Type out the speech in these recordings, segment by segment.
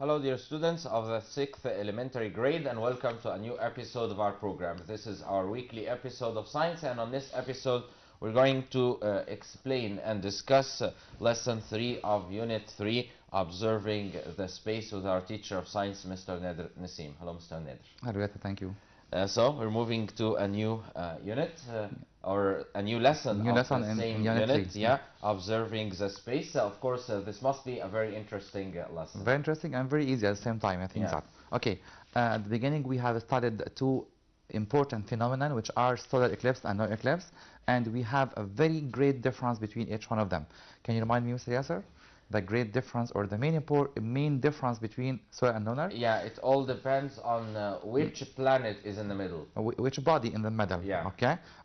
Hello dear students of the 6th elementary grade, and welcome to a new episode of our program. This is our weekly episode of science, and on this episode we're going to explain and discuss lesson 3 of unit 3, observing the space, with our teacher of science, Mr. Nader Nassim. Hello Mr. Nader. Hello, thank you. So we're moving to a new unit or a new lesson of the same unit, observing the space. Of course, this must be a very interesting lesson. Very interesting and very easy at the same time, I think. Okay, at the beginning we have studied two important phenomena, which are solar eclipse and lunar eclipse, and we have a very great difference between each one of them. Can you remind me, Mr. Yasser, the great difference or the main difference between solar and lunar? Yeah, it all depends on which planet is in the middle. Which body in the middle. Yeah.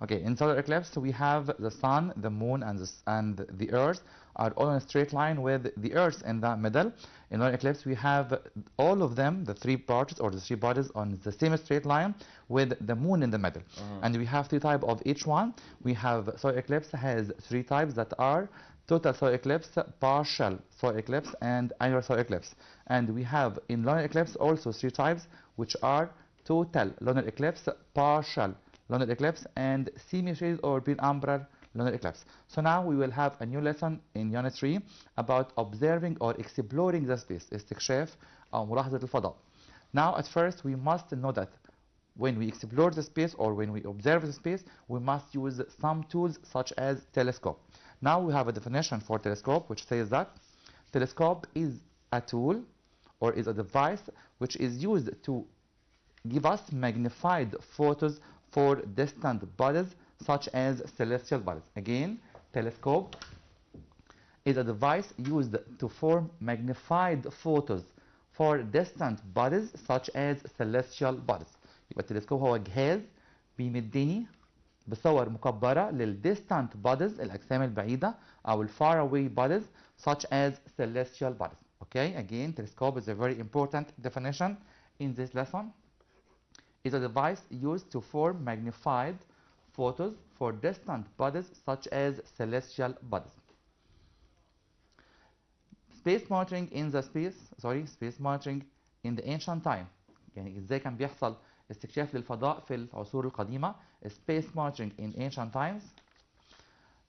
Okay. In solar eclipse, we have the sun, the moon, and the earth are all in a straight line with the earth in the middle. In lunar eclipse, we have all of them, the three parts or the three bodies, on the same straight line with the moon in the middle. And we have three types of each one. We have solar eclipse has three types that are total solar eclipse, partial solar eclipse, and annular solar eclipse. And we have in lunar eclipse also three types, which are total lunar eclipse, partial lunar eclipse, and semi-shaded or penumbral lunar eclipse. So now we will have a new lesson in unit 3 about observing or exploring the space, استكشاف أو ملاحظة الفضاء. Now at first we must know that when we explore the space or when we observe the space, we must use some tools such as telescope. Now we have a definition for telescope, which says that telescope is a tool or is a device which is used to give us magnified photos for distant bodies such as celestial bodies. Again, telescope is a device used to form magnified photos for distant bodies such as celestial bodies. يبقى التلسكوب هو جهاز بيمدني بصور مكبرة للديستانت بوديز، الأجسام البعيدة أو الفار away bodies such as celestial bodies. Okay, again, telescope is a very important definition in this lesson. It's a device used to form magnified photos for distant bodies such as celestial bodies. Space monitoring in the ancient time. يعني إزاي كان بيحصل استكشاف للفضاء في العصور القديمة. Space monitoring in ancient times.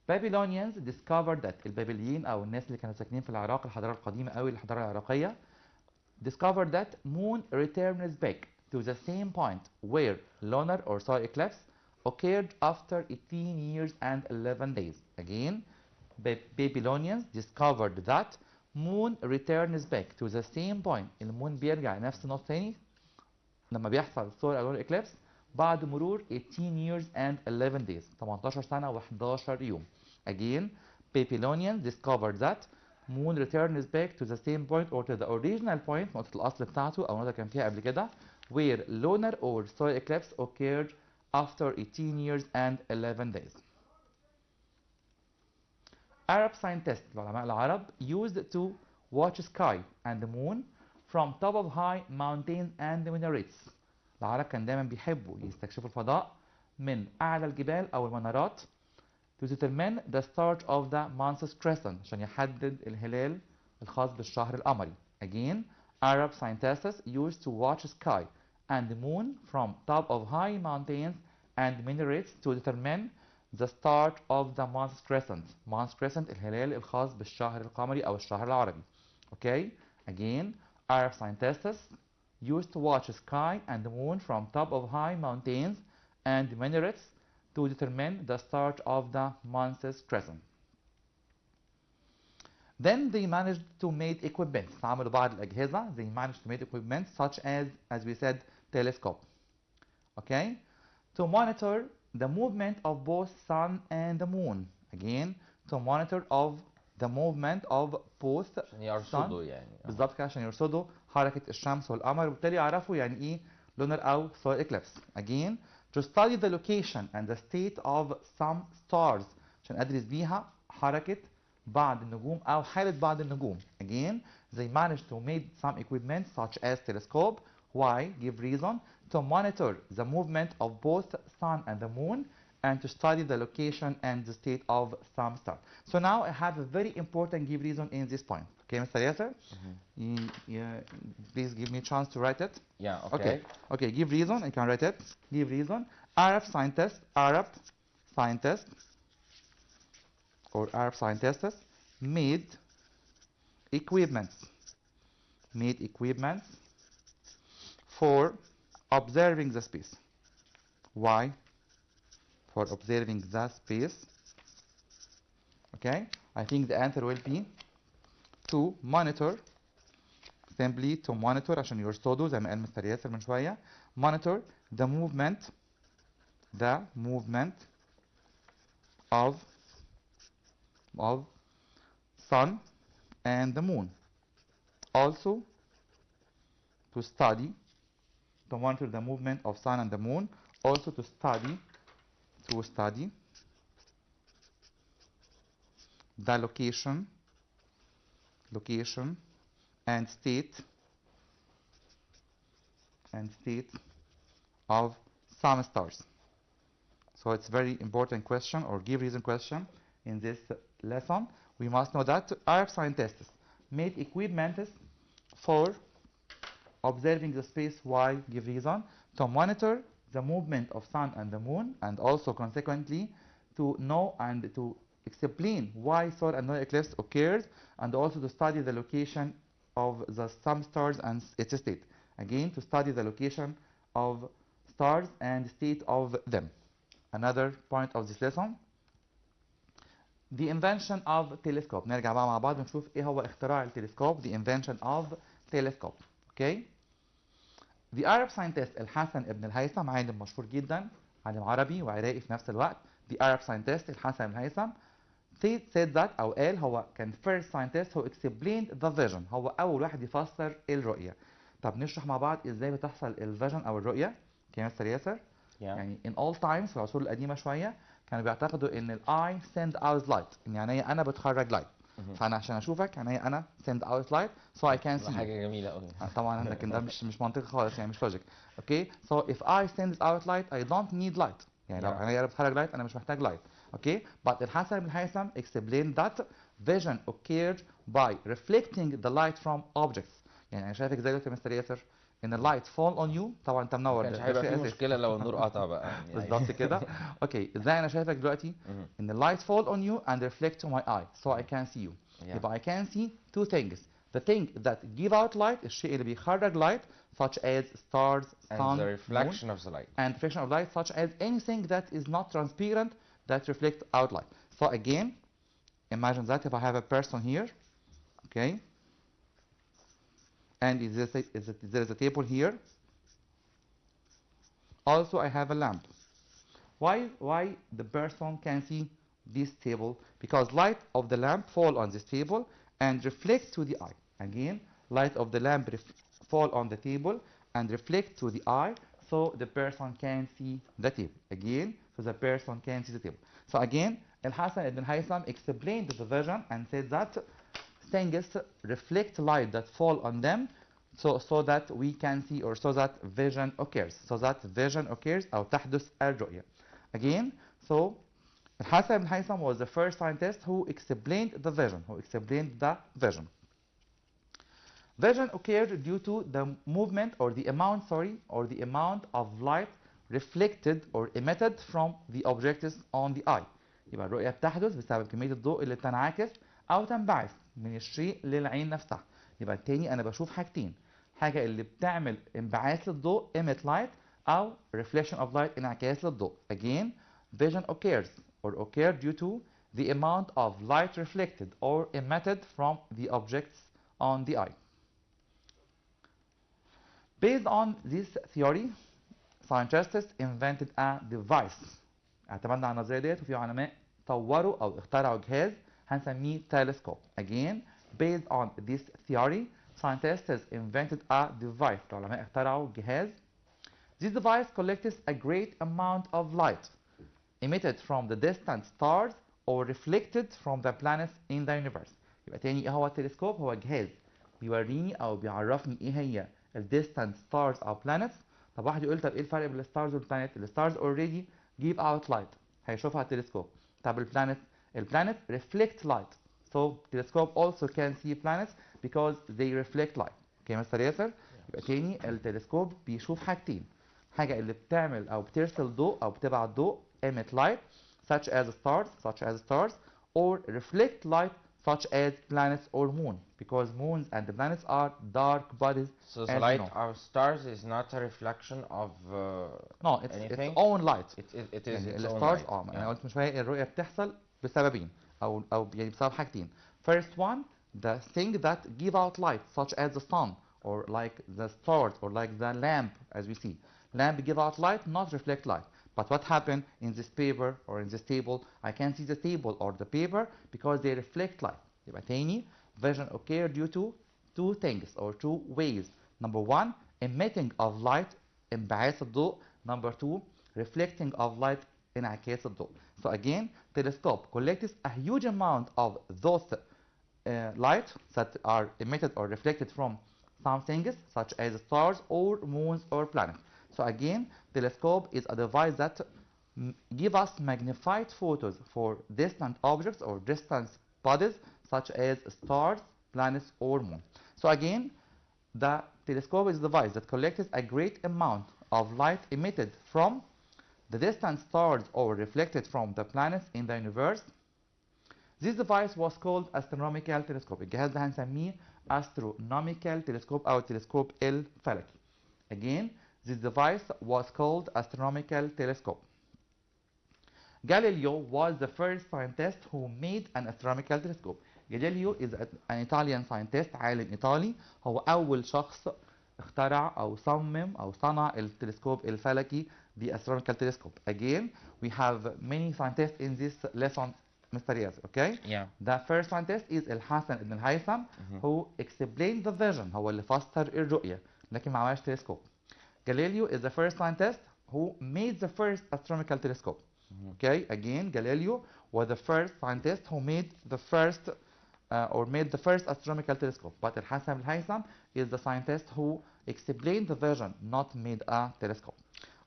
Babylonians discovered that البابليين أو الناس اللي كانوا ساكنين في العراق، الحضارة القديمة أوي، الحضارة العراقية، discovered that moon returns back to the same point where lunar or solar eclipse occurred after 18 years and 11 days. Again, Babylonians discovered that moon returns back to the same point. المون بيرجع لنفس النقطة تاني لما بيحصل solar or lunar eclipse بعد مرور 18 years and 11 days، 18 سنة و11 يوم. Again, Babylonians discovered that moon returns back to the same point or to the original point، نقطة الأصل بتاعته أو نقطة كان فيها قبل كده، where lunar or solar eclipse occurred after 18 years and 11 days. Arab scientists، العلماء العرب، used to watch sky and the moon from top of high mountains and minarets. العرب كان دايما بيحبوا يستكشفوا الفضاء من أعلى الجبال أو المنارات to determine the start of the month's crescent، عشان يحدد الهلال الخاص بالشهر القمري. Again, Arab scientists used to watch sky and the moon from top of high mountains and minarets to determine the start of the month's crescent. Month's crescent الهلال الخاص بالشهر القمري أو الشهر العربي. Okay, again, Arab scientists used to watch sky and the moon from top of high mountains and minarets to determine the start of the month's crescent. Then they managed to make equipment. عملوا بعض الأجهزة. They managed to make equipment such as we said, telescope. Okay, to monitor the movement of both sun and the moon. Again, to monitor of the movement of both عشان يرصدوا يعني. بالظبط كده، عشان يرصدوا حركة الشمس والقمر، وبالتالي يعرفوا يعني إيه lunar أو solar eclipse. Again, to study the location and the state of some stars، عشان أدرس بيها حركة بعض النجوم أو حالة بعض النجوم. Again, they managed to make some equipment such as telescope. Why? Give reason. To monitor the movement of both sun and the moon and to study the location and the state of some star. So now I have a very important give reason in this point. Okay, Mr. Yasser? Please give me a chance to write it. Yeah, okay. Okay, give reason, I can write it. Give reason. Arab scientists made equipments for observing the space. Why? For observing the space. Okay, I think the answer will be to monitor, simply to monitor عشان يرصدوا زي ما قال مستر ياسر من شوية. Monitor the movement of sun and the moon. Also to monitor the movement of sun and the moon. Also to study the location and state of some stars. So it's very important question or give reason question in this lesson. We must know that Arab scientists made equipment for observing the space. Why? Give reason. To monitor the movement of sun and the moon, and also consequently to know and to explain why solar and lunar eclipse occurs, and also to study the location of some stars and its state. Again, to study the location of stars and state of them. Another point of this lesson, the invention of telescope. نرجع بقى مع بعض ونشوف ايه هو اختراع التلسكوب. The invention of telescope. Okay. The Arab scientist الحسن ابن الهيثم، عالم مشهور جدا، عالم عربي وعراقي في نفس الوقت. The Arab scientist الحسن ابن الهيثم said that أو قال هو كان first scientist who explained the vision. هو أول واحد يفسر الرؤية. طب نشرح مع بعض ازاي بتحصل الفيجن أو الرؤية. كده مستر ياسر؟ يعني in all times في العصور القديمة شوية كانوا بيعتقدوا ان eye send out light، ان يعني انا بتخرج light. فانا عشان اشوفك يعني انا send out light so I can see. حاجة جميلة قوي. طبعا لكن ده مش منطقي خالص، يعني مش logic. Okay, so if I send out light I don't need light. يعني لو انا بتخرج light انا مش محتاج light. Okay, but الحسن بن هيثم explained that vision occurred by reflecting the light from objects. يعني انا شايفك زي دلوقتي يا مستر ياسر ان اللايت فول اون يو، طبعا انت منور، ما كانش هيبقى في مشكله لو النور قطع بقى يعني. بالظبط كده. اوكي، ازاي انا شايفك دلوقتي ان اللايت فول اون يو and reflect to my eye so I can see you. يبقى I can see two things. The thing that give out light، الشيء اللي بيخرج light such as stars, sun, and the reflection moon, of the light. and reflection of light such as anything that is not transparent that reflect out light. So again, imagine that if I have a person here, okay, and there is a table here. Also, I have a lamp. Why the person can see this table? Because light of the lamp fall on this table and reflect to the eye. Again, light of the lamp fall on the table and reflect to the eye, so the person can see the table. Again, so the person can see the table. So again, Al-Hasan ibn Haytham explained the vision and said that things reflect light that fall on them, so that we can see, or so that vision occurs. So that vision occurs أو تحدث الرؤية. Again, so Al-Hasan ibn Haytham was the first scientist who explained the vision, Vision occurred due to the movement or the amount of light reflected or emitted from the objects on the eye. يبقى الرؤية بتحدث بسبب كمية الضوء اللي بتنعكس أو تنبعث من الشيء للعين نفسها. يبقى التاني أنا بشوف حاجتين، حاجة اللي بتعمل انبعاث للضوء emit light أو reflection of light انعكاس للضوء. Again, vision occurs due to the amount of light reflected or emitted from the objects on the eye. Based on this theory, scientists invented a device. اعتمدنا على النظرية ديت وفي علماء طوروا أو اخترعوا جهاز هنسميه telescope. Again, based on this theory, scientists invented a device. العلماء اخترعوا جهاز. This device collects a great amount of light emitted from the distant stars or reflected from the planets in the universe. يبقى تاني ايه هو التلسكوب؟ هو جهاز بيوريني او بيعرفني ايه هي ال distant stars او planets. طب واحد يقول طب ايه الفرق بين الستارز والبلانيت؟ الستارز already give out light هيشوفها التلسكوب. طب البلانت reflect light. So telescope also can see planets because they reflect light. اوكي مستر ياسر؟ يبقى تاني التلسكوب بيشوف حاجتين. حاجة اللي بتعمل أو بترسل ضوء أو بتبعت ضوء emit light such as stars or reflect light such as planets or moon because moons and the planets are dark bodies. So the light of stars is not a reflection of no, it's anything? its own light. It is its own الستارز light. انا قلت من شويه الرؤيه بتحصل بسببين او يعني بسبب حاجتين. First one, the thing that give out light such as the sun or like the stars or like the lamp as we see. Lamp give out light, not reflect light. But what happened in this paper or in this table? I can see the table or the paper because they reflect light. يبقى تاني vision occur due to two things or two ways. Number one, emitting of light, انبعاث الضوء. Number two, reflecting of light, انعكاس الضوء. So again, telescope collects a huge amount of those light that are emitted or reflected from some things such as stars or moons or planets. So again, telescope is a device that give us magnified photos for distant objects or distant bodies such as stars, planets or moon. So again, the telescope is a device that collects a great amount of light emitted from the distant stars or reflected from the planets in the universe. This device was called astronomical telescope. الجهاز ده هنسميه astronomical telescope أو التلسكوب الفلكي. Again, this device was called astronomical telescope. Galileo was the first scientist who made an astronomical telescope. Galileo is an Italian scientist, عالم إيطالي. هو أول شخص اخترع أو صمم أو صنع التلسكوب الفلكي the astronomical telescope. Again, we have many scientists in this lesson, Mr. Yasser, okay? Yeah. The first scientist is الحسن ibn الهيثم who explained the vision. هو اللي فسر الرؤية لكن ما عملش telescope. Galileo is the first scientist who made the first astronomical telescope. Okay, again, Galileo was the first scientist who made the first astronomical telescope. But Al-Hassan al-Haytham is the scientist who explained the vision, not made a telescope.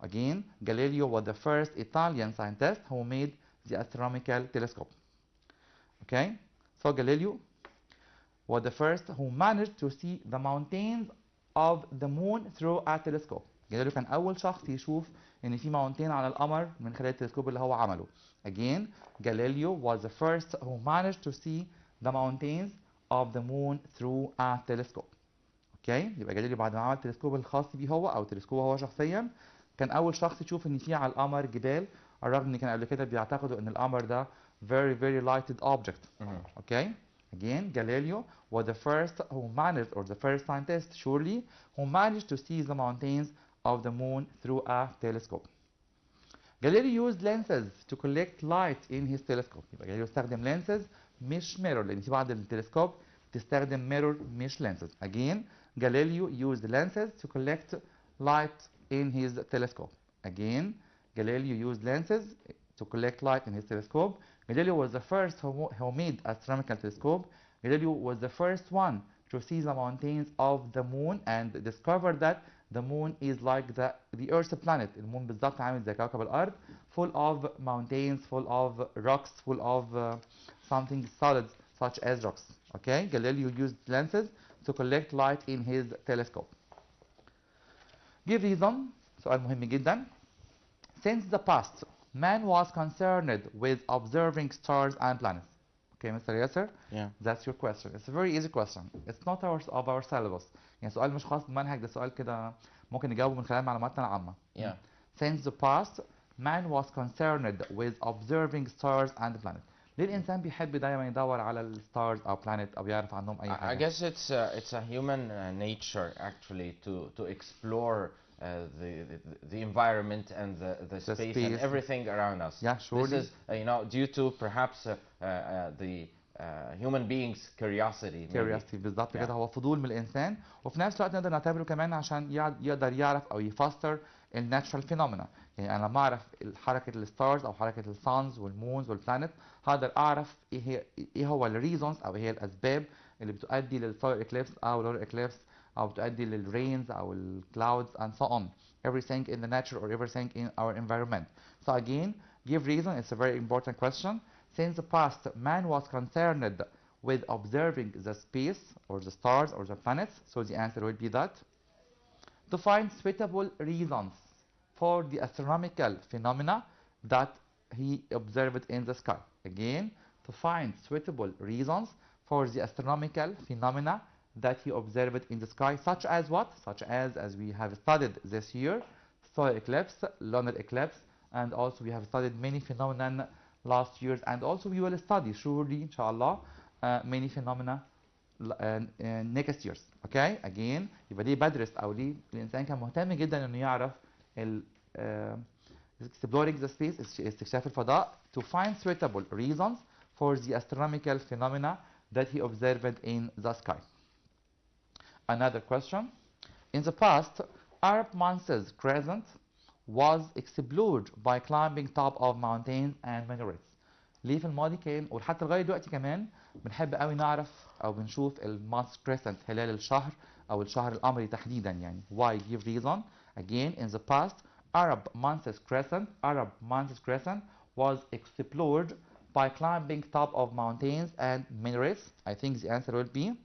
Again, Galileo was the first Italian scientist who made the astronomical telescope. Okay, so Galileo was the first who managed to see the mountains of the moon through a telescope. جاليليو كان أول شخص يشوف إن في mountain على القمر من خلال التلسكوب اللي هو عمله. Again, Galileo was the first who managed to see the mountains of the moon through a telescope. Okay, يبقى جاليليو بعد ما عمل التلسكوب الخاص بيه هو أو تلسكوبه هو شخصيا كان أول شخص يشوف إن في على القمر جبال، على الرغم إن كان قبل كده بيعتقدوا إن القمر ده very lighted object. Okay. Again, Galileo was the first who managed, or the first scientist, surely, who managed to see the mountains of the moon through a telescope. Galileo used lenses to collect light in his telescope. يبقى Galileo استخدم lenses مش mirror لأن في بعض التلسكوب تستخدم mirror مش lenses. Again, Galileo used lenses to collect light in his telescope. Again, Galileo used lenses to collect light in his telescope. Galileo was the first who made astronomical telescope. Galileo was the first one to see the mountains of the moon and discovered that the moon is like the Earth's planet. المون بالظبط عامل زي كوكب الأرض, full of mountains, full of rocks, full of something solid such as rocks. Okay, Galileo used lenses to collect light in his telescope. Give reason. سؤال مهم جدا. Since the past, man was concerned with observing stars and planets. Okay, Mr. Yasser? Yeah. That's your question. It's a very easy question. It's not of our syllabus. يعني سؤال مش خاص بالمنهج, ده سؤال كده ممكن نجاوبه من خلال معلوماتنا العامة. Yeah. Since the past, man was concerned with observing stars and planets. ليه الإنسان بيحب دايما يدور على الستارز أو planet أو يعرف عنهم أي حاجة؟ I guess it's a human nature actually to explore the environment and the space and everything around us. Yeah, surely. This is due to perhaps the human beings curiosity. curiosity بالظبط كده, هو فضول من الإنسان وفي نفس الوقت نقدر نعتبره كمان عشان يقدر يعرف أو يفسر الناتشرال فينومينا. يعني أنا لما أعرف حركة الستارز أو حركة السانز والمونز والبلانت هقدر أعرف إيه هو الريزونز أو إيه هي الأسباب اللي بتؤدي للسولار إكليبس أو لور إكليبس أو بتؤدي للرينز أو الكلاودز and so on. Everything in the nature or everything in our environment. So again, Give reason. It's a very important question. Since the past, man was concerned with observing the space or the stars or the planets, so the answer would be that. To find suitable reasons for the astronomical phenomena that he observed in the sky. Again, to find suitable reasons for the astronomical phenomena that he observed in the sky, such as what? Such as we have studied this year, solar eclipse, lunar eclipse, and also we have studied many phenomena last years, and also we will study surely, inshallah, many phenomena next years. Okay, again يبقى ليه بدرس او ليه الانسان كان مهتم جدا انه يعرف exploring the space, استكشاف الفضاء, to find suitable reasons for the astronomical phenomena that he observed in the sky. Another question. In the past, Arab months crescent was explored by climbing top of mountains and minarets. ليه في الماضي كان وحتى لغايه دلوقتي كمان بنحب قوي نعرف او بنشوف المانث كريسنت هلال الشهر او الشهر القمري تحديدا يعني. Why? Give reason. Again, in the past, Arab months crescent was explored by climbing top of mountains and minarets. I think the answer will be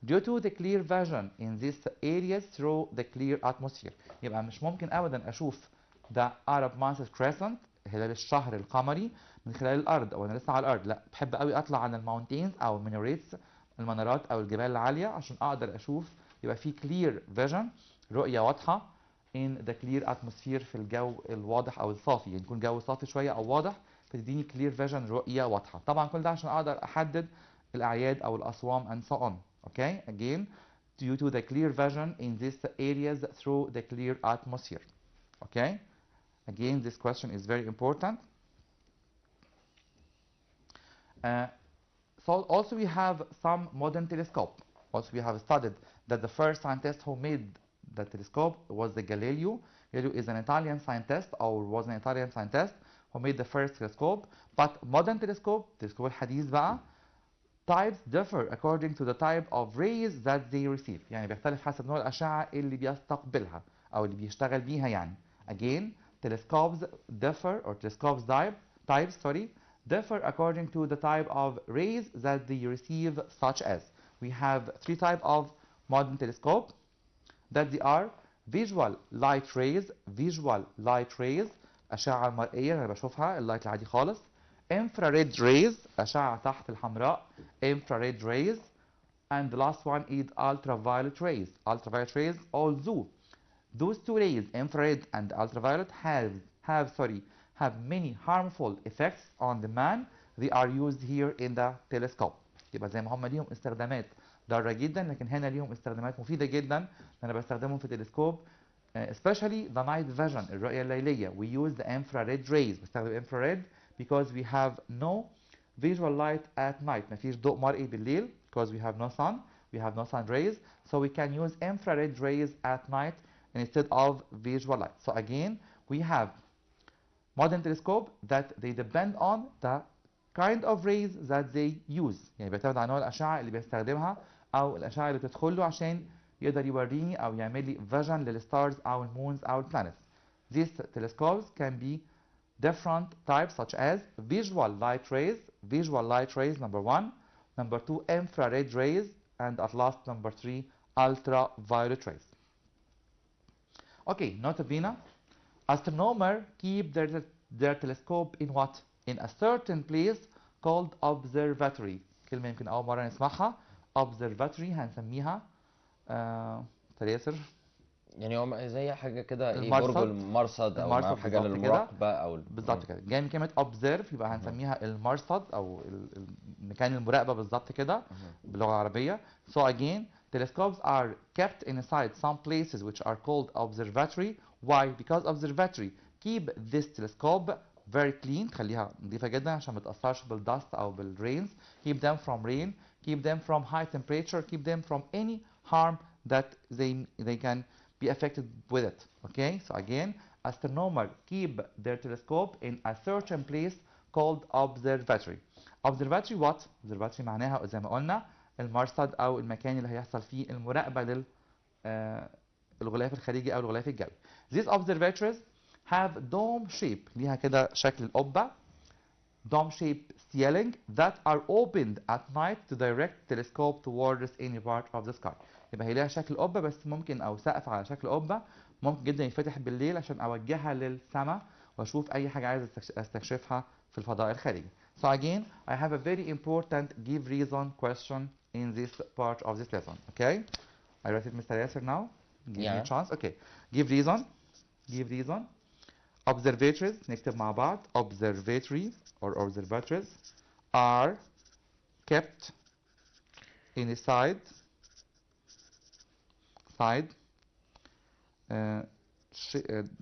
due to the clear vision in these areas through the clear atmosphere. يبقى مش ممكن ابدا اشوف the Arab months crescent هلال الشهر القمري من خلال الارض او انا لسه على الارض، لا بحب قوي اطلع عن الماونتينز او المينوريتس المنارات او الجبال العاليه عشان اقدر اشوف، يبقى في clear vision رؤيه واضحه in the clear atmosphere في الجو الواضح او الصافي، يعني يكون جو صافي شويه او واضح فتديني clear vision رؤيه واضحه. طبعا كل ده عشان اقدر احدد الاعياد او الاصوام and so on. Okay, again, due to the clear vision in these areas through the clear atmosphere. Okay, again, this question is very important. So also we have some modern telescope. Also we have studied that the first scientist who made the telescope was the Galileo. Galileo is an Italian scientist or was an Italian scientist who made the first telescope. But modern telescope الحديث بقى, types differ according to the type of rays that they receive. يعني بيختلف حسب نوع الأشعة اللي بيستقبلها أو اللي بيشتغل بيها يعني. Again, telescopes differ or telescopes types differ according to the type of rays that they receive, such as we have three types of modern telescope that they are visual light rays أشعة المرئية أنا بشوفها اللايت العادي خالص. infrared rays أشعة تحت الحمراء infrared rays, and the last one is ultraviolet rays. Ultraviolet rays, although those two rays infrared and ultraviolet have many harmful effects on the man, they are used here in the telescope. يبقى زي ما هم ليهم استخدامات ضارة جدا لكن هنا ليهم استخدامات مفيدة جدا أنا بستخدمهم في التلسكوب especially the night vision الرؤية الليلية. We use the infrared rays بستخدم infrared because we have no visual light at night. مفيش ضوء مرئي بالليل because we have no sun rays, so we can use infrared rays at night instead of visual light. So again, we have modern telescope that they depend on the kind of rays that they use. يعني بيعتمد على نوع الأشعة اللي بيستخدمها أو الأشعة اللي بتدخل له عشان يقدر يوريني أو يعمل لي vision للستارز أو المونز أو البلانتس. These telescopes can be different types such as visual light rays number 1, number 2 infrared rays, and at last number 3 ultraviolet rays. Okay, nota bene, astronomers keep their telescope in what? In a certain place called observatory. كلمة يمكن أول مرة نسمعها. observatory هنسميها تياسر يعني هو زي حاجه كده ايه المرصد. برج المرصد او المرصد حاجه بالظبط للمراقبه او بالظبط كده. جاي من كلمه observe يبقى هنسميها المرصد او مكان المراقبه بالظبط كده باللغه العربيه. So again, telescopes are kept inside some places which are called observatory. Why? Because observatory keep this telescope very clean, تخليها نظيفه جدا عشان ما تاثرش بالدست او بالrains. Keep them from rain, keep them from high temperature, keep them from any harm that they can be affected with it. Okay, so again, astronomers keep their telescope in a certain place called observatory. Observatory what? Observatory معناها زي ما قلنا المرصد او المكان اللي هيحصل فيه المراقبه لل الغلاف الخارجي او الغلاف الجوي. These observatories have dome shape ليها كده شكل القبة dome shape ceiling that are opened at night to direct telescope towards any part of the sky. يبقى هي ليها شكل قبة بس ممكن او سقف على شكل قبة ممكن جدا يتفتح بالليل عشان اوجهها للسماء واشوف اي حاجة عايز استكشفها في الفضاء الخارجي. So again, I have a very important give reason question in this part of this lesson. Okay? I write it, Mr. Yasser, now. Give me a chance. Okay. Give reason. Give reason. Observatories. نكتب مع بعض. Observatories or observatories are kept inside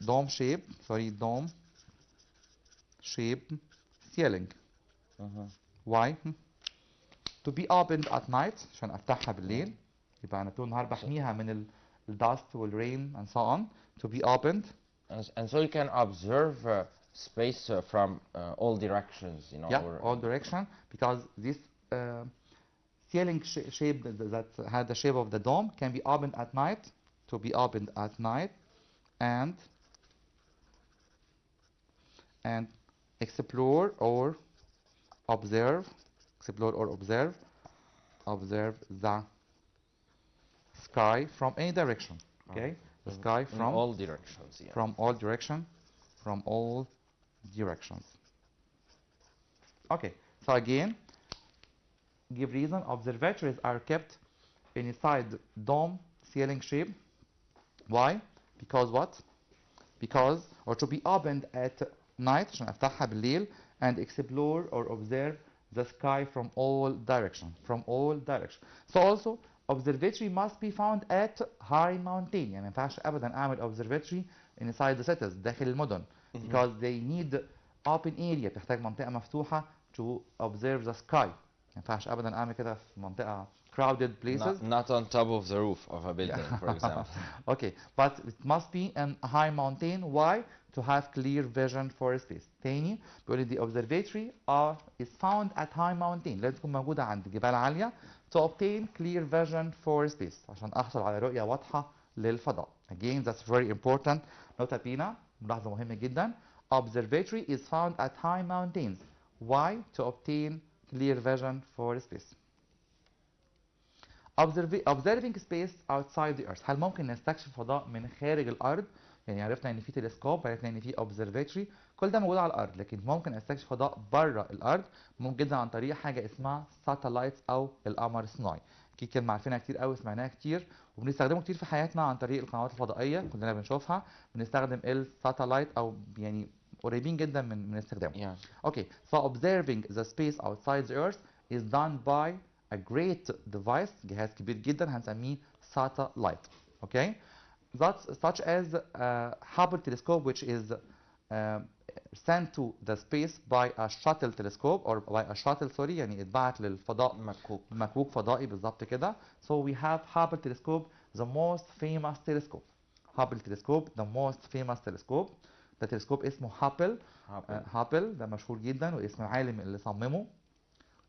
dome shape. Sorry, dome shape ceiling. Why? To be opened at night عشان افتحها بالليل يبقى انا طول النهار بحميها من الدست والrain and so on. To be opened. And so you can observe space from all directions, you know. Yeah, all direction, because this ceiling shape that had the shape of the dome can be opened at night. To be opened at night and explore or observe the sky from any direction. Okay, the sky from all directions. Yeah. From all directions. Okay, so again, give reason. Observatories are kept inside dome ceiling shape. Why? Because what? Because, or to be opened at night عشان افتحها بالليل and explore or observe the sky from all direction. So also observatory must be found at high mountain. يعني ما ينفعش ابدا اعمل observatory inside the cities داخل المدن because they need open area. بتحتاج منطقة مفتوحة to observe the sky. ما ينفعش ابدا اعمل كده في منطقة crowded places. Not on top of the roof of a building, for example. Okay, but it must be on a high mountain. Why? To have clear vision for space. تاني بيقول لي the observatory is found at high mountain. لازم تكون موجودة عند جبال عالية to obtain clear vision for space عشان أحصل على رؤية واضحة للفضاء. Again, that's very important. نقطة بينا ملاحظة مهمة جدا. Observatory is found at high mountains. Why? To obtain clear vision for space. Observing space outside the earth. هل ممكن نستكشف فضاء من خارج الأرض؟ يعني عرفنا إن في تلسكوب، عرفنا إن في observatory، كل ده موجود على الأرض، لكن ممكن استكشف فضاء بره الأرض ممكن جدا عن طريق حاجة اسمها satellites أو القمر الصناعي. أكيد كلمة عارفينها كتير قوي، سمعناها كتير وبنستخدمه كتير في حياتنا عن طريق القنوات الفضائية، كلنا بنشوفها، بنستخدم الساتلايت أو يعني قريبين جدا من استخدامه. Okay, so observing the space outside the earth is done by a great device. جهاز كبير جدا هنسميه satellite. Okay, that's such as Hubble telescope, which is sent to the space by a shuttle telescope or by a shuttle, sorry، يعني اتبعت للفضاء مكوك فضائي بالظبط كده. So we have Hubble telescope, the most famous telescope. Hubble telescope, the most famous telescope. ده تلسكوب اسمه هابل ده مشهور جدا واسم العالم اللي صممه.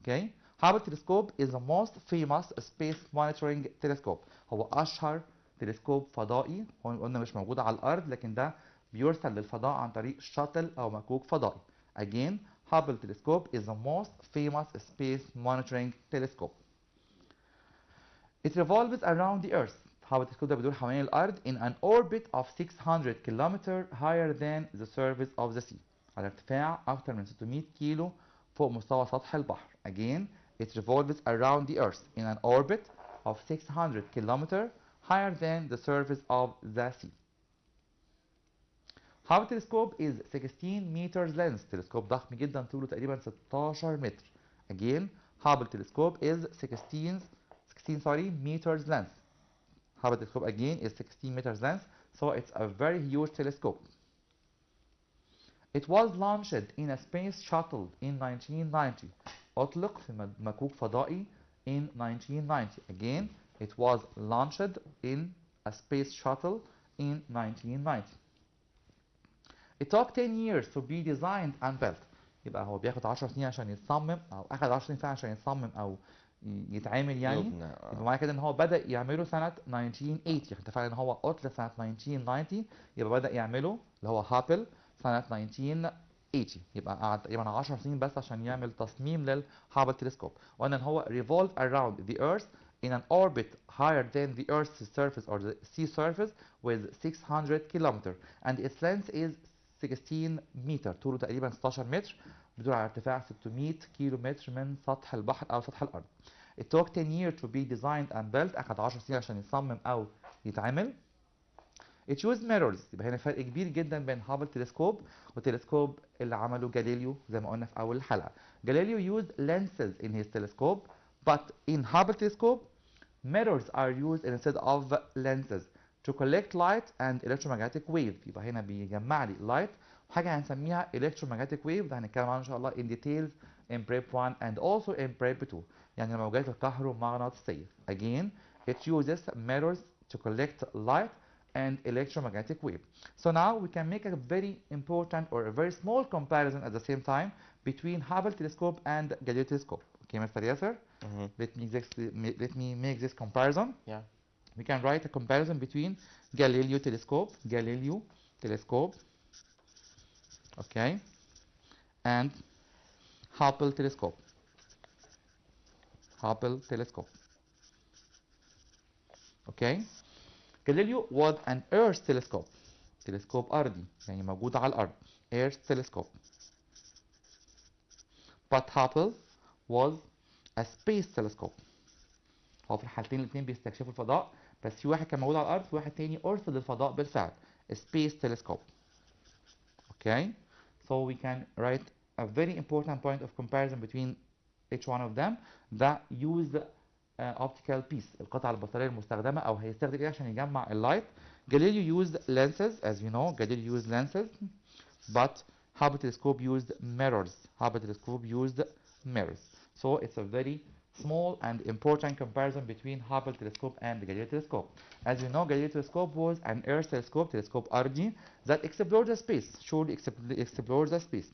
Okay. Hubble telescope is the most famous space monitoring telescope. هو أشهر تلسكوب فضائي، هو قلنا مش موجود على الأرض لكن ده بيرسل للفضاء عن طريق شاتل أو مكوك فضائي. Again, Hubble telescope is the most famous space monitoring telescope. It revolves around the Earth. Hubble telescope ده بيدور حوالين الأرض in an orbit of 600 kilometers higher than the surface of the sea. على ارتفاع أكثر من 600 كيلو فوق مستوى سطح البحر. Again, it revolves around the Earth in an orbit of 600 kilometers higher than the surface of the sea. Hubble telescope is 16 meters length. تلسكوب ضخم جدا طوله تقريبا 16 متر. Again, Hubble telescope is 16 meters length. Hubble telescope again is 16 meters length, so it's a very huge telescope. It was launched in a space shuttle in 1990. أطلق في مكوك فضائي in 1990. Again, it was launched in a space shuttle in 1990. It took 10 years to be designed and built. يبقى هو بياخد 10 سنين عشان يتصمم، أو أخد 10 سنين فعلا عشان يتصمم أو يتعمل يعني. يبنى. يبقى معنى كده ان هو بدأ يعمله سنة 1980. احنا اتفقنا ان هو عطل سنة 1990، يبقى بدأ يعمله اللي هو هابل سنة 1980. يبقى قعد تقريبا 10 سنين بس عشان يعمل تصميم للهابل تلسكوب. وقلنا ان هو revolve around the earth in an orbit higher than the earth's surface or the sea surface with 600 kilometer and its length is 16 meter. طوله تقريبا 16 متر، بيدور على ارتفاع 600 كيلو متر من سطح البحر او سطح الارض. It took 10 years to be designed and built. أخد 10 سنين عشان يتصمم أو يتعمل. It used mirrors. يبقى هنا فرق كبير جدا بين هابل تلسكوب والتلسكوب اللي عمله جاليليو زي ما قلنا في أول الحلقة. Galileo used lenses in his telescope, but in Hubble telescope, mirrors are used instead of lenses to collect light and electromagnetic wave. يبقى هنا بيجمع لي light وحاجة هنسميها electromagnetic wave، ده هنتكلم عنه إن شاء الله in details in prep 1 and also in prep 2. يعني الموجات الكهرومغناطيسية. Again, it uses mirrors to collect light and electromagnetic wave. So now we can make a very important or a very small comparison at the same time between Hubble telescope and Galileo telescope. Okay, Mr. Yasser? Let me make this comparison. Yeah. We can write a comparison between Galileo telescope, okay, and Hubble telescope. Okay. Galileo was an Earth telescope. تلسكوب أرضي يعني موجود على الأرض. Earth telescope. But Hubble was a space telescope. هو في الحالتين الاثنين بيستكشفوا الفضاء، بس في واحد كان موجود على الأرض وواحد تاني أرسل للفضاء بالفعل. A space telescope. Okay. So we can write a very important point of comparison between each one of them that use optical piece، القطعة البصرية المستخدمة أو هيستخدم إيه عشان يجمع اللايت. Galileo used lenses, as you know. Galileo used lenses, but Hubble telescope used mirrors. So it's a very small and important comparison between Hubble telescope and the Galileo telescope. As you know, Galileo telescope was an Earth telescope, telescope RG, that explored the space, explores the space.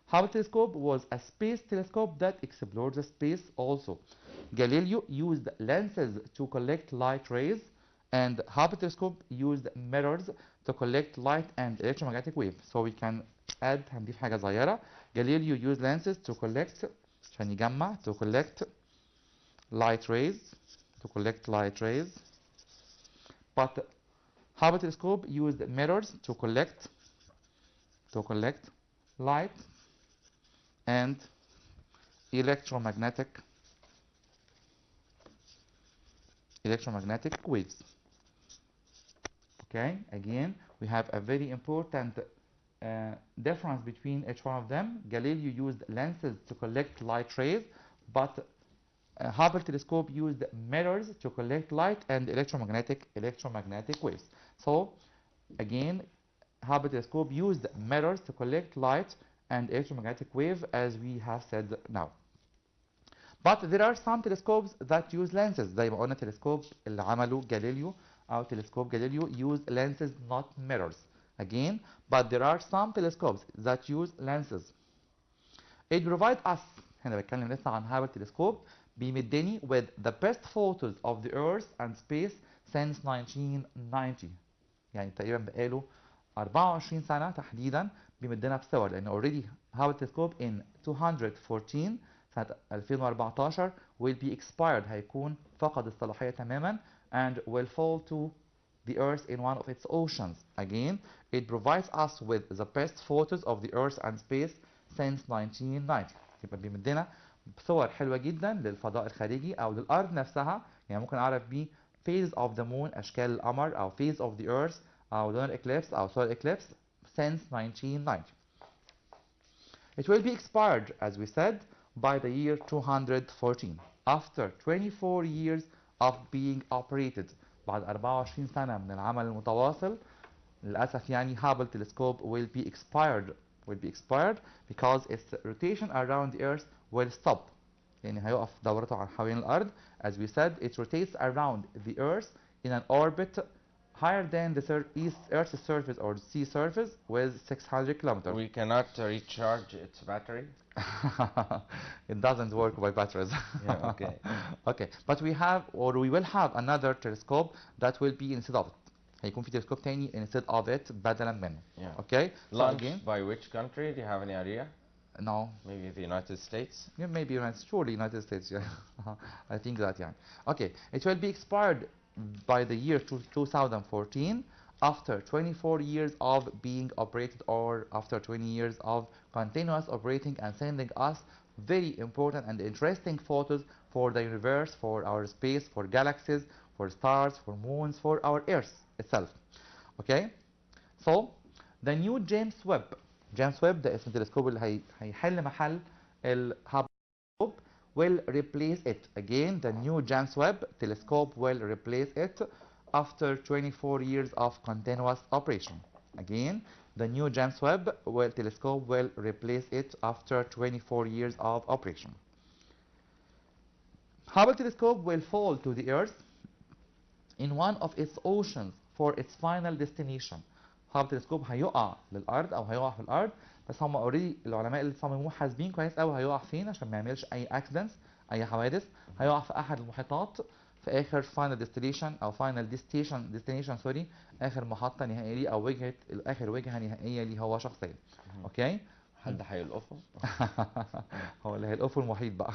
Hubble telescope was a space telescope that explored the space also. Galileo used lenses to collect light rays, and Hubble telescope used mirrors to collect light and electromagnetic wave. So we can add هنضيف حاجة صغيرة. Galileo used lenses to collect عشان يجمع to collect light rays, but Hubble telescope used mirrors to collect light and electromagnetic waves. Okay, again we have a very important difference between each one of them. Galileo used lenses to collect light rays, but Hubble telescope used mirrors to collect light and electromagnetic waves. So again, Hubble telescope used mirrors to collect light and electromagnetic wave, as we have said now. But there are some telescopes that use lenses. زي ما قلنا تلسكوب اللي عمله جاليليو أو تلسكوب جاليليو use lenses not mirrors. Again, but there are some telescopes that use lenses. It provides us، هنا بتكلم لسه عن هابل تلسكوب، بيمدني with the best photos of the Earth and space since 1990. يعني تقريبا بقاله 24 سنة تحديدا بيمدنا بصور، لأن already هابل تلسكوب in 214 سنة 2014 will be expired، هيكون فقد الصلاحية تماما and will fall to the Earth in one of its oceans. Again, it provides us with the best photos of the Earth and space since 1990. يبقى بيمدنا بصور حلوة جدا للفضاء الخارجي أو للأرض نفسها، يعني ممكن أعرف بيه phase of the moon أشكال القمر أو phase of the Earth أو lunar eclipse أو solar eclipse since 1990. It will be expired, as we said, by the year 214 after 24 years of being operated. بعد 24 سنة من العمل المتواصل للأسف يعني Hubble telescope will be expired because its rotation around the Earth will stop. يعني هيقف دورته حوالين الأرض. As we said, it rotates around the Earth in an orbit higher than the Earth's surface or sea surface with 600 kilometers. We cannot recharge its battery. It doesn't work by batteries. Yeah, okay. Okay, but we have or we will have another telescope that will be instead of it. هيكون في تلسكوب تاني instead of it بدلا منه. Yeah. Okay. Launched So again, by which country? Do you have any idea? no. Maybe the United States? Yeah, maybe surely United States. Yeah, I think that. Yeah. Okay, it will be expired by the year 2014 after 24 years of being operated or after 20 years of continuous operating and sending us very important and interesting photos for the universe, for our space, for galaxies, for stars, for moons, for our Earth itself. Okay, so the new James Webb ده اسم التلسكوب اللي هيحل محل الهابل will replace it. Again, the new James Webb telescope will replace it after 24 years of continuous operation. Again, the new James Webb telescope will replace it after 24 years of operation. Hubble telescope will fall to the Earth in one of its oceans for its final destination. هابل تلسكوب هيقع للأرض أو هيقع في الأرض، بس هم اوريدي العلماء اللي صمموه حاسبين كويس قوي هيقع فين عشان ما يعملش أي accidents أي حوادث. هيقع في أحد المحيطات في آخر final destination أو final destination سوري، آخر محطة نهائية ليه أو وجهة آخر وجهة نهائية ليه هو شخصيا. أوكي؟ حد هيلقفه؟ هو اللي هيلقفه المحيط بقى.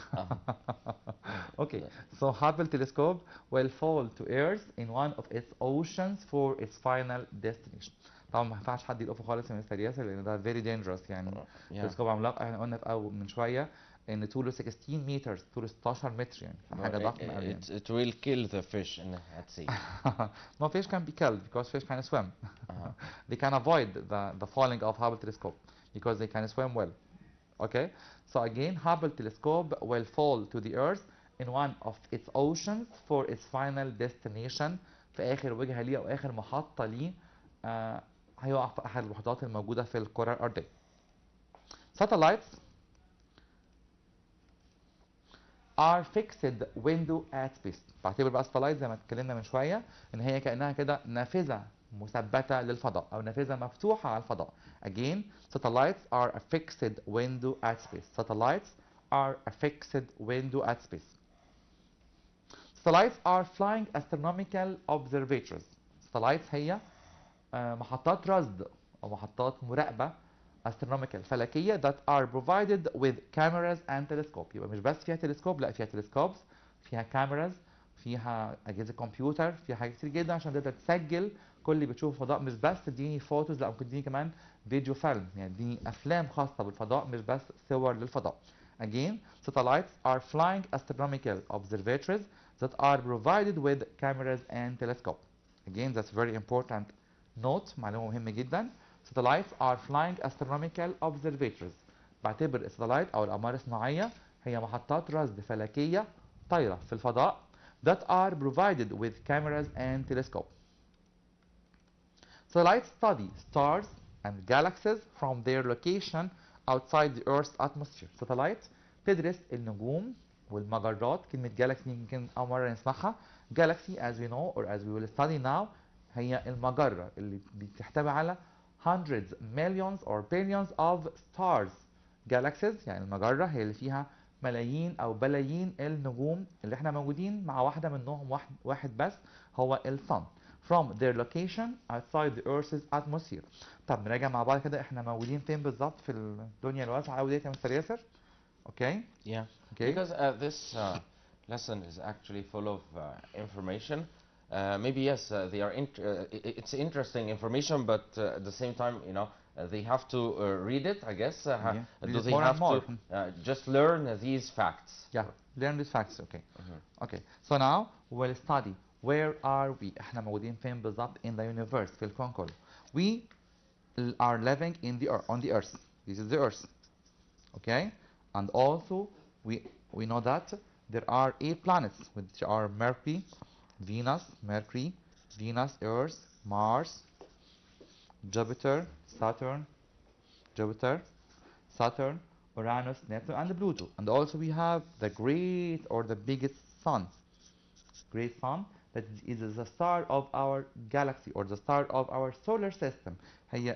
Okay, so Hubble telescope will fall to Earth in one of its oceans for its final destination. طبعا ما ينفعش حد يلقفه خالص يا مستر ياسر لان ده very dangerous يعني. تلسكوب عملاق، احنا قلنا في اول من شويه ان طوله 16 متر، طوله 16 متر يعني حاجه ضخمه قوي يعني. It will kill the fish at sea. No, fish can be killed because fish can swim. They can avoid the falling of Hubble telescope because they can swim well. Okay, so again Hubble telescope will fall to the Earth in one of its oceans for its final destination. في آخر وجهة ليه أو آخر محطة ليه هيقع في أحد المحيطات الموجودة في الكرة الأرضية. Satellites are fixed window at space. بعتبر بقى ساتلايت زي ما اتكلمنا من شوية إن هي كأنها كده نافذة مثبتة للفضاء أو نافذة مفتوحة على الفضاء. Again, satellites are a fixed window at space. Satellites are a fixed window at space. Satellites are flying astronomical observatories. Satellites هي محطات رصد أو محطات مراقبة astronomical فلكية that are provided with cameras and telescope. يبقى مش بس فيها تلسكوب، لا فيها تلسكوبس، فيها كاميراز، فيها أجهزة كمبيوتر، فيها حاجات كتير جدا عشان تقدر تسجل كل اللي بتشوفه فضاء. مش بس تديني فوتوز، لا ممكن تديني كمان فيديو فيلم، يعني تديني أفلام خاصة بالفضاء مش بس صور للفضاء. Again, satellites are flying astronomical observatories that are provided with cameras and telescope. Again, that's very important note، معلومة مهمة جدا. Satellites are flying astronomical observatories. بعتبر الساتلايت أو الأقمار الصناعية هي محطات رصد فلكية طايرة في الفضاء that are provided with cameras and telescope. Satellites study stars and galaxies from their location outside the Earth's atmosphere. Satellite تدرس النجوم والمجرات. كلمة galaxy يمكن أول مرة نسمعها. Galaxy as we know or as we will study now هي المجرة اللي بتحتوي على hundreds, millions or billions of stars. Galaxies يعني المجرة هي اللي فيها ملايين أو بلايين النجوم اللي احنا موجودين مع واحدة منهم واحد بس هو الصن. From their location outside the Earth's atmosphere. طب نراجع مع بعض كده احنا موجودين فين بالظبط في الدنيا الواسعة أوي ديت يا مستر ياسر؟ Okay? Yeah. Okay. Because this lesson is actually full of information. Maybe yes, they are. It's interesting information, but at the same time, you know, they have to read it. I guess. Yeah. Do they have to just learn these facts? Yeah. Learn these facts. Okay. Okay. So now we'll study where are we. احنا موجودين فين بالظبط in the universe في الكون كله. We are living in the on the Earth. This is the Earth. Okay. And also we know that there are 8 planets which are Mercury, Venus, Earth, Mars, Jupiter, Saturn, Uranus, Neptune, and Pluto. And also we have the great or the biggest sun, that is the star of our galaxy or the star of our solar system. هي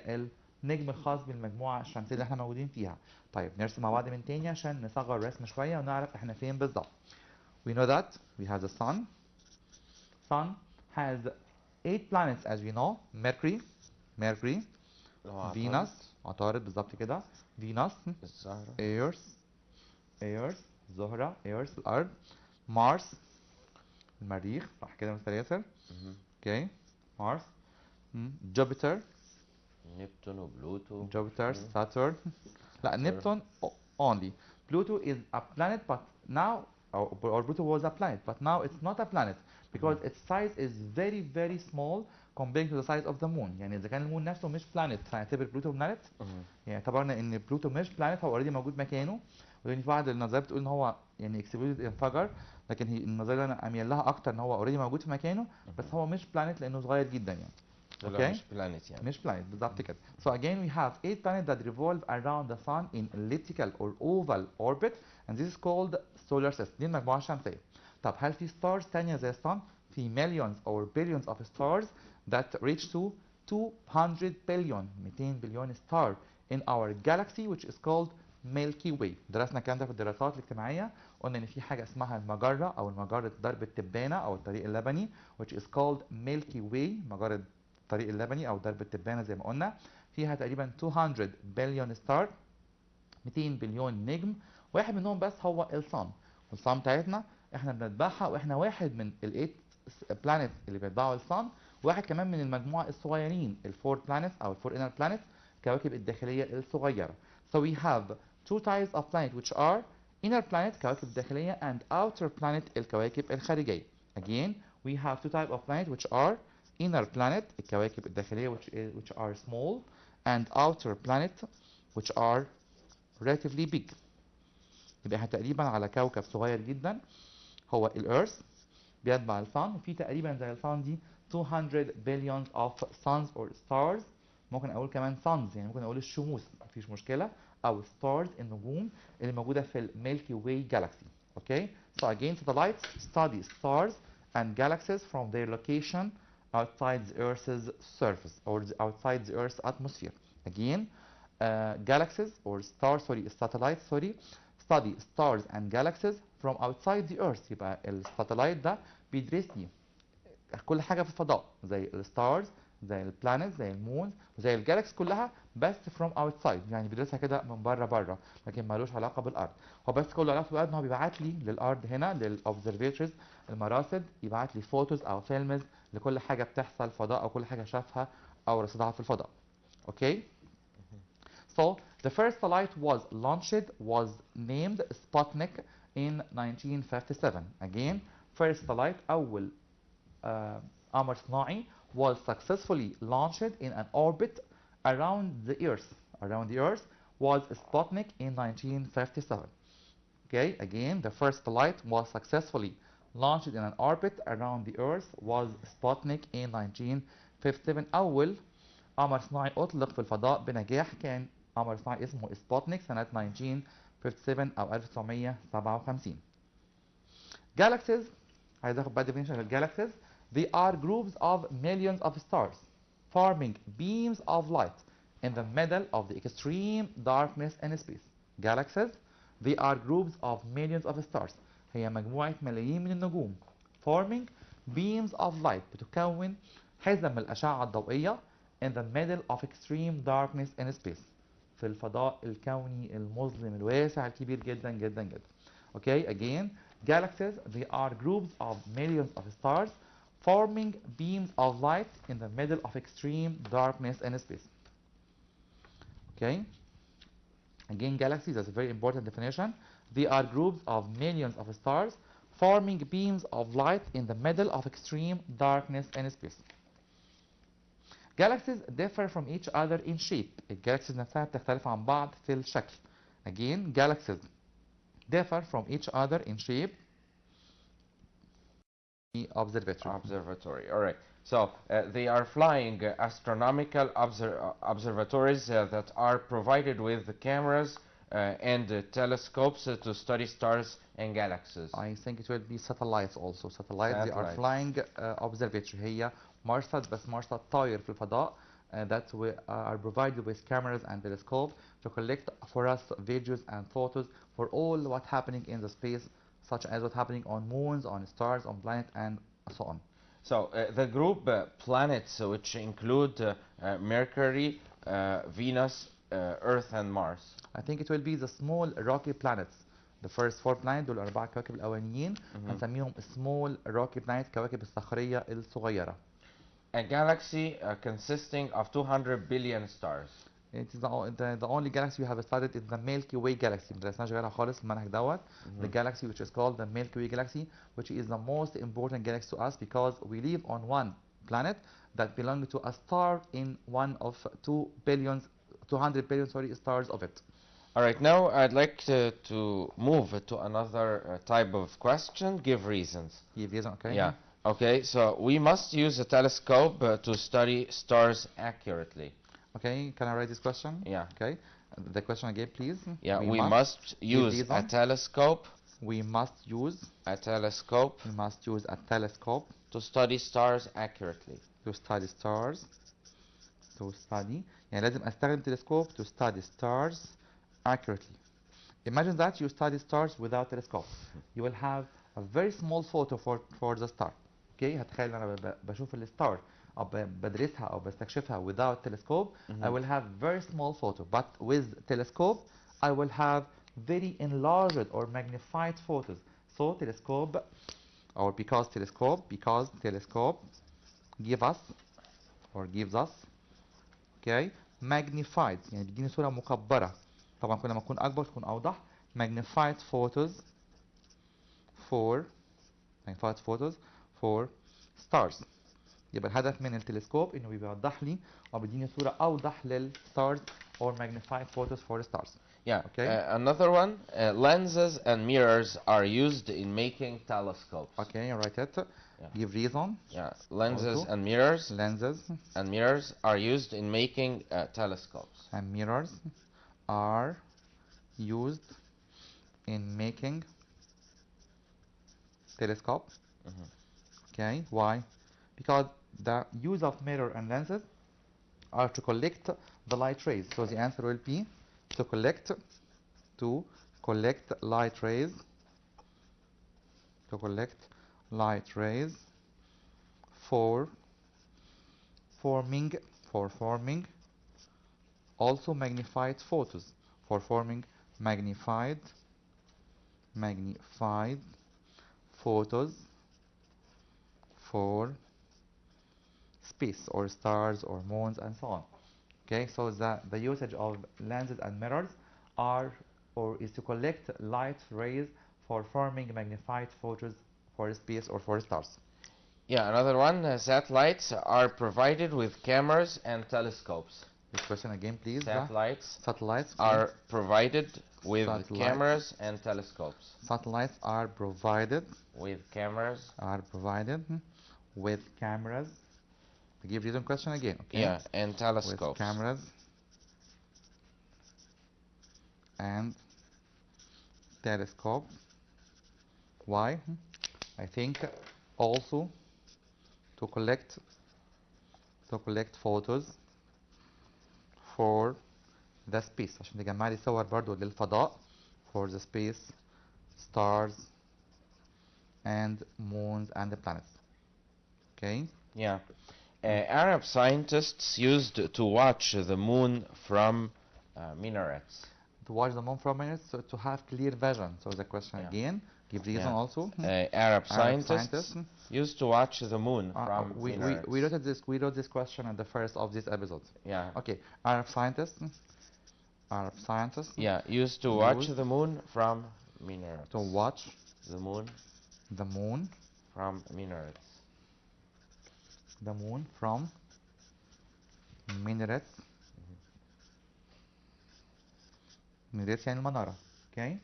النجم الخاص بالمجموعة الشمسية اللي احنا موجودين فيها. طيب نرسم مع بعض من تاني عشان نصغر الرسم شوية ونعرف احنا فين بالظبط. We know that we have the sun. Sun has 8 planets as we know. Mercury, Venus, عطارد بالظبط كده. Venus, الزهرة، Earth, زهرة، Earth الأرض. Mars, المريخ صح كده متسلسل. Okay, Mars. Jupiter, نبتون وبلوتو. Jupiter, Saturn. لا, Neptune only. Pluto is a planet, but now, or Pluto was a planet, but now it's not a planet because its size is very very small compared to the size of the moon. يعني إذا كان المون نفسه مش planet فنعتبر بلوتو planet. يعني اعتبرنا إن بلوتو مش planet، هو already موجود مكانه. ولأن في بعض النظريات بتقول إن هو يعني exploded انفجر، لكن هي النظرية اللي أنا أميل لها أكتر إن هو already موجود في مكانه، بس هو مش planet لأنه صغير جدا يعني. Okay. مش planet يعني. مش planet بالظبط كده. So again we have 8 planets that revolve around the sun in elliptical or oval orbit, and this is called solar system. دي المجموعة الشمسية. طب هل في stars تانية زي الsun؟ في millions or billions of stars that reach to 200 billion 200 بليون star in our galaxy which is called Milky Way. درسنا الكلام ده في الدراسات الاجتماعية، قلنا ان في حاجة اسمها المجرة او المجرة درب التبانة او الطريق اللبني which is called Milky Way، مجرة الطريق اللبني او درب التبانة زي ما قلنا. فيها تقريبا 200 بليون ستار، 200 بليون نجم. واحد منهم بس هو الصن، والصن بتاعتنا احنا بنتبعها، واحنا واحد من الايت بلانيت اللي بيتبعوا الصن، واحد كمان من المجموعة الصغيرين الفور بلانيتس او الفور انر بلانيتس، كواكب الداخلية الصغيرة. So we have two types of planet which are inner planet كواكب الداخلية and outer planet الكواكب الخارجية. Again we have two types of planet which are inner planet الكواكب الداخلية which are small, and outer planet which are relatively big. يبقى احنا تقريبا على كوكب صغير جدا هو الارث بيتبع الصن، وفي تقريبا زي الصن دي 200 billions of suns or stars. ممكن اقول كمان suns يعني ممكن اقول الشموس مفيش مشكله، او stars النجوم اللي موجوده في الميلكي واي جالاكسي. Okay, so again satellites study stars and galaxies from their location outside the Earth's surface or outside the Earth's atmosphere. Again, galaxies or stars, satellites study stars and galaxies from outside the Earth. يبقى الساتلايت ده بيدرس لي كل حاجة في الفضاء زي الستارز زي البلانيت زي المون زي الجالاكسي كلها، بس from outside يعني بيدرسها كده من بره، لكن مالوش علاقة بالأرض. هو بس كل علاقته بالأرض إن هو بيبعت لي للأرض هنا للأوبزرفيتوريز المراصد، يبعت لي فوتوز أو فيلمز لكل حاجة بتحصل في الفضاء أو كل حاجة شافها أو رصدها في الفضاء. Okay? So the first satellite was named Sputnik in 1957. Again, first satellite أول قمر صناعي was successfully launched in an orbit around the Earth. Around the Earth was Sputnik in 1957. Okay, again, the first satellite was successfully launched in an orbit around the Earth was Sputnik in 1957. أول قمر صناعي أطلق في الفضاء بنجاح كان قمر صناعي اسمه سبوتنيك سنة 1957 أو 1957. Galaxies، عايز اخد بقى definition للجالاكسيز. They are groups of millions of stars forming beams of light in the middle of the extreme darkness in space. Galaxies, they are groups of millions of stars. هي مجموعة ملايين من النجوم forming beams of light بتكون حزم الأشعة الضوئية in the middle of extreme darkness in space. في الفضاء الكوني المظلم الواسع الكبير جدا جدا جدا. Okay, again, galaxies, they are groups of millions of stars forming beams of light in the middle of extreme darkness in space. Okay, again, galaxies, that's a very important definition. They are groups of millions of stars forming beams of light in the middle of extreme darkness in space. Galaxies differ from each other in shape. الجالاكسيز نفسها بتختلف عن بعض في الشكل. Again, galaxies differ from each other in shape. Observatory. All right. So they are flying astronomical observatories that are provided with cameras and telescopes to study stars and galaxies? I think it will be satellites also. Satellites, they are Satellites. flying observatory. هي مرصد بس مرصد طاير في الفضاء that we are provided with cameras and telescope to collect for us videos and photos for all what happening in the space, such as what happening on moons, on stars, on planets, and so on. So the group planets, which include Mercury, Venus, Earth, and Mars. I think it will be the small rocky planets. The first 4 planets دول الأربعة كواكب الأولانيين هنسميهم small rocky planets كواكب الصخرية الصغيرة. A galaxy consisting of 200 billion stars. It is the only galaxy we have studied is the Milky Way galaxy. ما درسناش غيرها خالص في المنهج دوت. The galaxy which is called the Milky Way galaxy, which is the most important galaxy to us because we live on one planet that belongs to a star in one of 200 billion stars of it. All right, now I'd like to move to another type of question. Give reasons. Give reason, okay? Yeah. Okay, so we must use a telescope to study stars accurately. Okay, can I write this question? Yeah. Okay, the question again, please. Yeah, we must use a telescope. We must use a telescope. We must use a telescope to study stars accurately. To study stars. To study. يعني لازم أستخدم telescope to study stars accurately. Imagine that you study stars without telescope. You will have a very small photo for the star. Okay, هتخيل أنا بشوف الستار أو بدرسها أو بستكشفها without telescope. I will have very small photo, but with telescope I will have very enlarged or magnified photos. So telescope, or because telescope give us or gives us, okay, magnified يعني بيديني صورة مكبرة. طبعا كل ما تكون أكبر تكون أوضح. Magnified photos for stars. يبقى الهدف من التلسكوب انه بيوضح لي او بيديني صورة اوضح للستارز or magnified photos for stars. Yeah. Okay. Another one, lenses and mirrors are used in making telescopes. Okay, write it. Yeah. Give reason. Yeah. Lenses also. and mirrors. Lenses and mirrors are used in making telescopes. And mirrors are used in making telescope. Okay, why? Because the use of mirror and lenses are to collect the light rays. So the answer will be to collect light rays. To collect light rays for forming also magnified photos. For forming magnified photos for space or stars or moons and so on. Okay, so the usage of lenses and mirrors is to collect light rays for forming magnified photos for space or for stars. Yeah, another one, satellites are provided with cameras and telescopes. This question again, please. Satellites are provided with cameras and telescopes. Satellites are provided with cameras. To give reason question again. Okay. Yeah, and telescopes. With cameras and telescope. Why? I think also to collect photos for the space عشان تجمع لي صور برضو للفضاء for the space, stars and moons and the planets. Okay? Yeah. Arab scientists used to watch the moon from minarets. To watch the moon from minarets, so to have clear vision. So the question again, give reason also. Arab scientists used to watch the moon from minarets. We wrote this question at the first of this episode. Yeah. Okay. Arab scientists. Yeah, used to watch the moon from minarets. To watch the moon from minarets. The moon from minarets. Minarets يعني المنارة. Okay.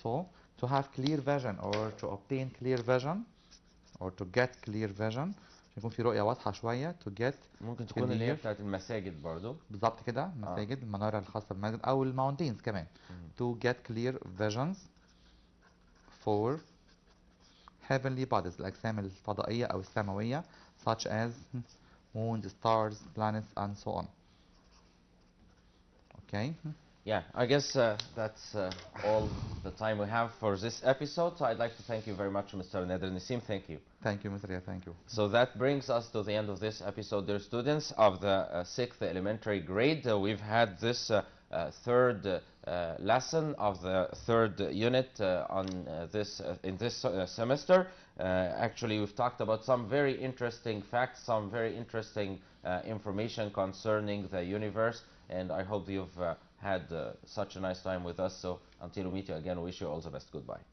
So to have clear vision or to obtain clear vision or to get clear vision يكون في رؤية واضحة شوية to get ممكن تكون اللي هي clear. بتاعت المساجد برضو. بالظبط كده، مساجد، المنارة الخاصة بالمسجد أو الماونتينز كمان. to get clear visions for heavenly bodies، الأجسام الفضائية أو السماوية such as moons, stars, planets and so on. Okay. Yeah, I guess that's all the time we have for this episode. So I'd like to thank you very much, Mr. Nader Nassim. Thank you. Thank you, Mr. Ria. Thank you. So that brings us to the end of this episode, dear students of the 6th elementary grade. We've had this third lesson of the third unit in this semester. Actually, we've talked about some very interesting facts, some very interesting information concerning the universe, and I hope you've had such a nice time with us. So until we meet you again, we wish you all the best. Goodbye.